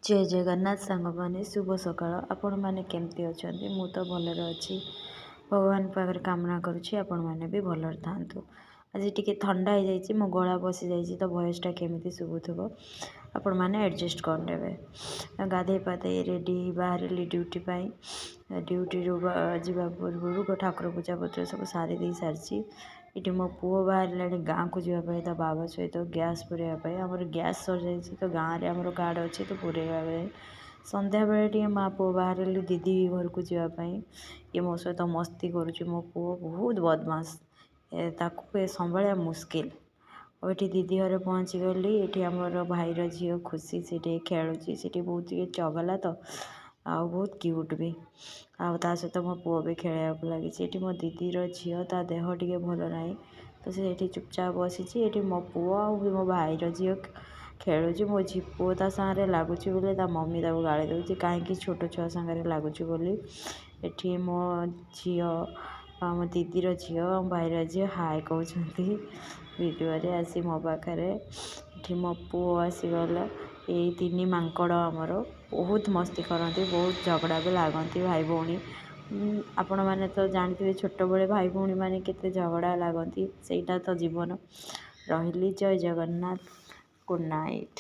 जय जगन्नाथ सांग मैंने शुभ सकाळ आपण मैंने केमती अच्छा मु तो भलरे अच्छी भगवान पाखे कामना करुँची आपण मैंने भी भलरे थांतु। आज टी ठंडा हो जाइए मो गला बसी जाइए तो वॉइसटा केमी शुभुव आपण मैंने एडजस्ट करदे। गाधे पाधे रेडी बाहर ड्यूटी ड्यूटी जावा पूर्व ठाकुर पूजा पत्र सब सारी दे सारी ये मो पुओ बाहर गाँव को जावाई तो बाबा सहित गैस पुरैवाई आमर गैस सर जाइए तो गाँव में आमर कार्ड अच्छी तो पुरैवा संध्या बेले माँ पुओ बाहर दीदी घर को जावाई ये मो सहित मस्ती करुँच मो पुओ बहुत बदमाश ताकू संभाड़ा मुस्किल। और ये दीदी घर पहुँची गली ये आमर भाईर झील खुशी से खेलुची से बहुत चगला तो आ बहुत क्यूट भी आ सहित मो पुओ भी खेलने लगी ये मो दीदीर झील ता देह टे भल ना तो से चुपचाप बसी ये मो पुओ आ मो भाईर झील खेलुची मो झी पुओ ता सारे लगुच बोले ता मम्मी ताको गाड़ी दूसरी कहीं छोट छुआ सागर लगुच बोली ये मो झील मो दीदीर झील भाईर झील हाय कहते वीडियो आसी मो पाखे मो पुओ आसीगला ये तीन मांकड़ आमर बहुत मस्ती करती बहुत झगड़ा भी लगती भाई भौणी आपण मैंने तो जानते छोट बड़े भाई भौणी मैंने केते झगड़ा लगती सेटा तो जीवन रही। जय जगन्नाथ गुड नाइट।